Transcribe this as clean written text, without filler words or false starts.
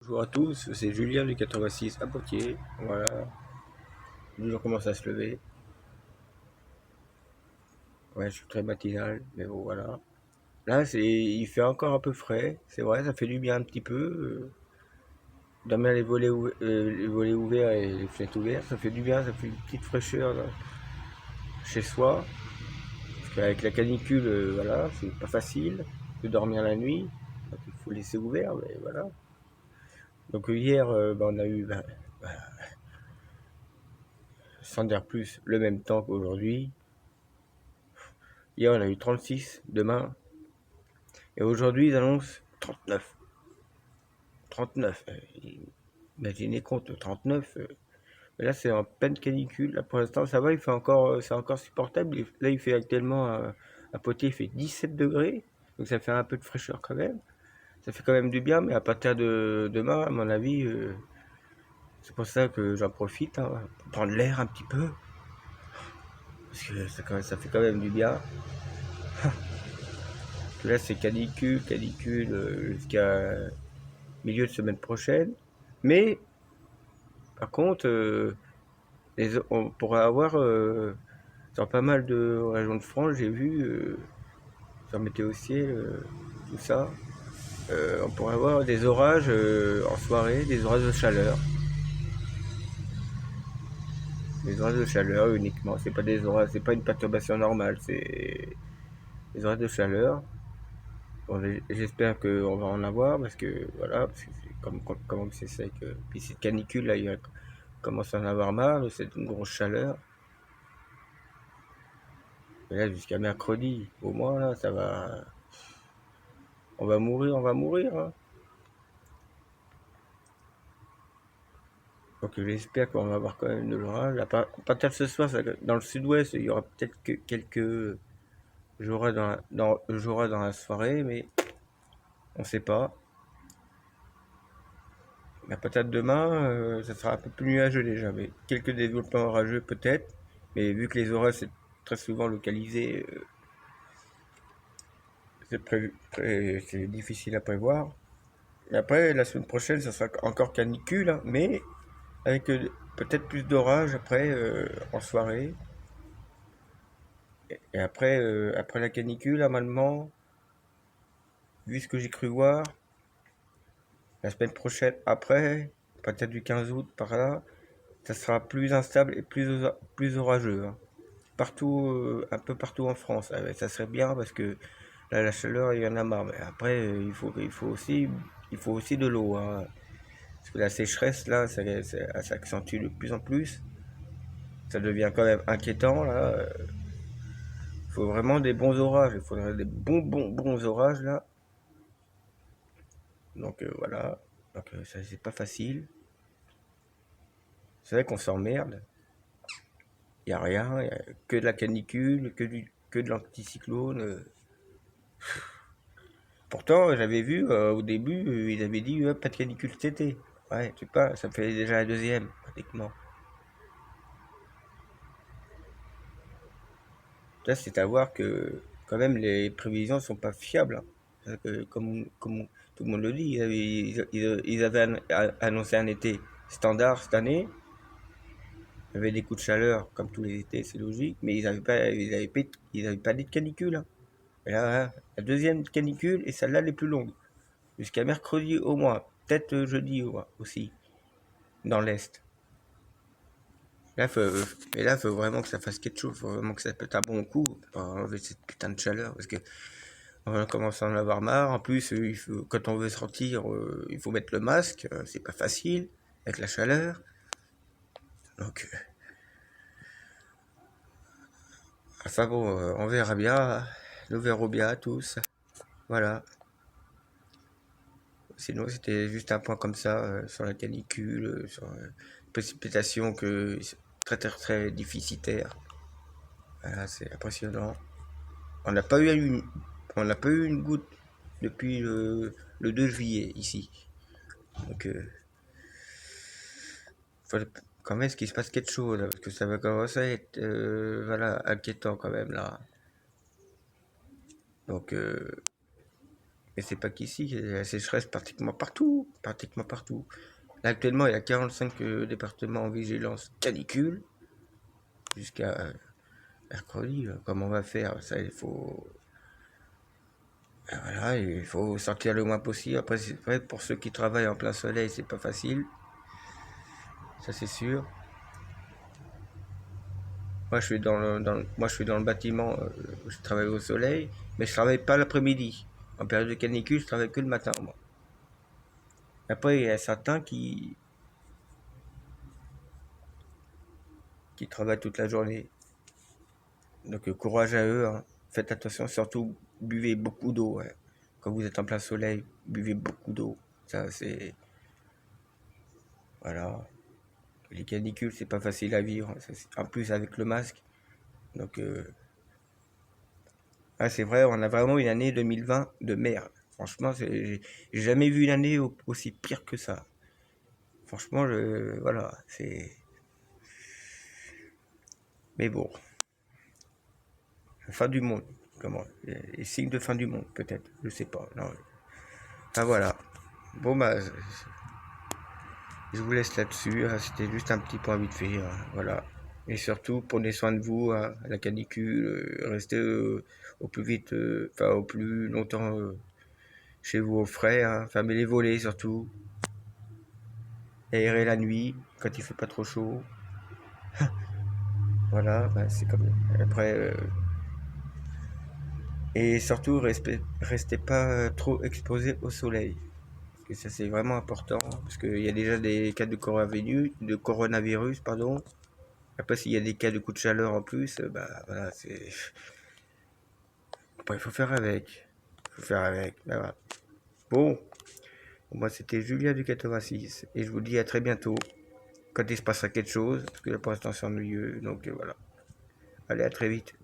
Bonjour à tous, c'est Julien du 86 à Poitiers. Voilà, le jour commence à se lever. Ouais, je suis très matinal, mais bon, voilà. Là, il fait encore un peu frais, c'est vrai, ça fait du bien un petit peu. Dormir les volets ouverts et les fenêtres ouvertes, ça fait du bien, ça fait une petite fraîcheur là, chez soi. Parce qu'avec la canicule, voilà, c'est pas facile de dormir la nuit. Donc il faut laisser ouvert, mais voilà. Donc hier, on a eu, bah, sans dire plus, le même temps qu'aujourd'hui. Hier, on a eu 36, demain. Et aujourd'hui, ils annoncent 39. 39. Imaginez compte, 39. Mais là, c'est en pleine canicule. Là, pour l'instant, ça va, c'est encore supportable. Là, il fait actuellement, à Poitiers, il fait 17 degrés. Donc ça fait un peu de fraîcheur quand même. Ça fait quand même du bien, mais à partir de demain, à mon avis, c'est pour ça que j'en profite, hein, pour prendre l'air un petit peu. Parce que ça fait quand même du bien. Là, c'est canicule jusqu'à milieu de semaine prochaine. Mais par contre, on pourrait avoir dans pas mal de régions de France, j'ai vu sur Météo Ciel, tout ça, on pourrait avoir des orages en soirée, des orages de chaleur. Des orages de chaleur uniquement, c'est pas des orages, c'est pas une perturbation normale, c'est des orages de chaleur. Bon, j'espère qu'on va en avoir parce que voilà, parce que comme c'est sec. Puis cette canicule là, il commence à en avoir marre, c'est une grosse chaleur. Et là, jusqu'à mercredi, au moins, là, ça va. On va mourir, hein. Donc j'espère qu'on va avoir quand même de l'orage. À partir de ce soir, dans le sud-ouest, il y aura peut-être que quelques j'aurai j'aurai dans la soirée, mais on sait pas. Mais à partir de demain, ça sera un peu plus nuageux déjà, mais quelques développements orageux peut-être. Mais vu que les orages c'est très souvent localisé, c'est difficile à prévoir. Et après, la semaine prochaine, ça sera encore canicule, hein, mais avec peut-être plus d'orage après en soirée. Et après, après la canicule, normalement, vu ce que j'ai cru voir, la semaine prochaine, après, peut-être du 15 août par là, ça sera plus instable et plus orageux, hein. Partout, un peu partout en France. Ah ouais, ça serait bien parce que là, la chaleur, il y en a marre. Mais après, il faut aussi de l'eau, hein. Parce que la sécheresse, là, ça s'accentue de plus en plus. Ça devient quand même inquiétant, là. Il faut vraiment des bons orages. Il faudrait des bons orages, là. Donc, voilà. Donc, ça, c'est pas facile. C'est vrai qu'on s'emmerde. Il n'y a rien. Y a que de la canicule, que de l'anticyclone. Pourtant, j'avais vu au début, ils avaient dit pas de canicule cet été. Ouais, tu sais pas, ça fait déjà la deuxième, pratiquement. Là, c'est à voir que quand même les prévisions sont pas fiables, hein. Parce que comme tout le monde le dit, ils avaient annoncé un été standard cette année. Il y avait des coups de chaleur, comme tous les étés, c'est logique, mais ils avaient pas dit de canicule, hein. Et là, hein, la deuxième canicule, et celle-là les plus longues. Jusqu'à mercredi au moins, peut-être jeudi aussi, dans l'Est. Là, et là, faut vraiment que ça fasse quelque chose, faut vraiment que ça pète un bon coup pour enlever cette putain de chaleur, parce que on commence à en avoir marre. En plus, quand on veut sortir, il faut mettre le masque, c'est pas facile avec la chaleur. Donc, enfin bon, on verra bien, nous verrons bien tous. Voilà. Sinon, c'était juste un point comme ça sur la canicule, sur les précipitations très déficitaires. Voilà, c'est impressionnant. On n'a pas eu une, on n'a pas eu une goutte depuis le 2 juillet ici. Donc, faut quand même qu'il se passe quelque chose, là, parce que ça va commencer à être voilà, inquiétant quand même là. Donc, Et c'est pas qu'ici, il y a la sécheresse pratiquement partout, pratiquement partout. Là, actuellement, il y a 45 départements en vigilance canicule jusqu'à mercredi. Comment on va faire? Ça, il faut. Voilà, il faut sortir le moins possible. Après, c'est vrai, pour ceux qui travaillent en plein soleil, c'est pas facile. Ça, c'est sûr. Moi, moi, je suis dans le bâtiment. Je travaille au soleil, mais je travaille pas l'après-midi. En période de canicule, je travaille que le matin, moi. Après, il y a certains qui travaillent toute la journée. Donc, courage à eux, hein. Faites attention, surtout, buvez beaucoup d'eau, hein. Quand vous êtes en plein soleil, buvez beaucoup d'eau. Ça, c'est. Voilà. Les canicules, c'est pas facile à vivre. En plus, avec le masque. Donc, ah, c'est vrai, on a vraiment une année 2020 de merde. Franchement, j'ai jamais vu une année aussi pire que ça. Franchement, voilà, c'est. Mais bon, fin du monde. Comment? Les signes de fin du monde, peut-être. Je sais pas. Non. Ah, voilà. Bon, bah, je vous laisse là-dessus, hein. C'était juste un petit point vite fait, hein. Voilà. Et surtout, prenez soin de vous, hein, à la canicule. Restez au plus vite, enfin, au plus longtemps chez vous au frais, hein. Fermez les volets surtout. Aérez la nuit quand il fait pas trop chaud. Voilà, bah, c'est comme. Après. Et surtout, restez pas trop exposé au soleil. Parce que ça, c'est vraiment important. Parce qu'il y a déjà des cas de coronavirus, pardon. Après, s'il y a des cas de coup de chaleur en plus, bah voilà, c'est. Après, il faut faire avec. Il faut faire avec. Bah, voilà. Bon, moi, c'était Julien du 86. Et je vous dis à très bientôt. Quand il se passera quelque chose. Parce que là, pour l'instant, c'est ennuyeux. Donc voilà. Allez, à très vite.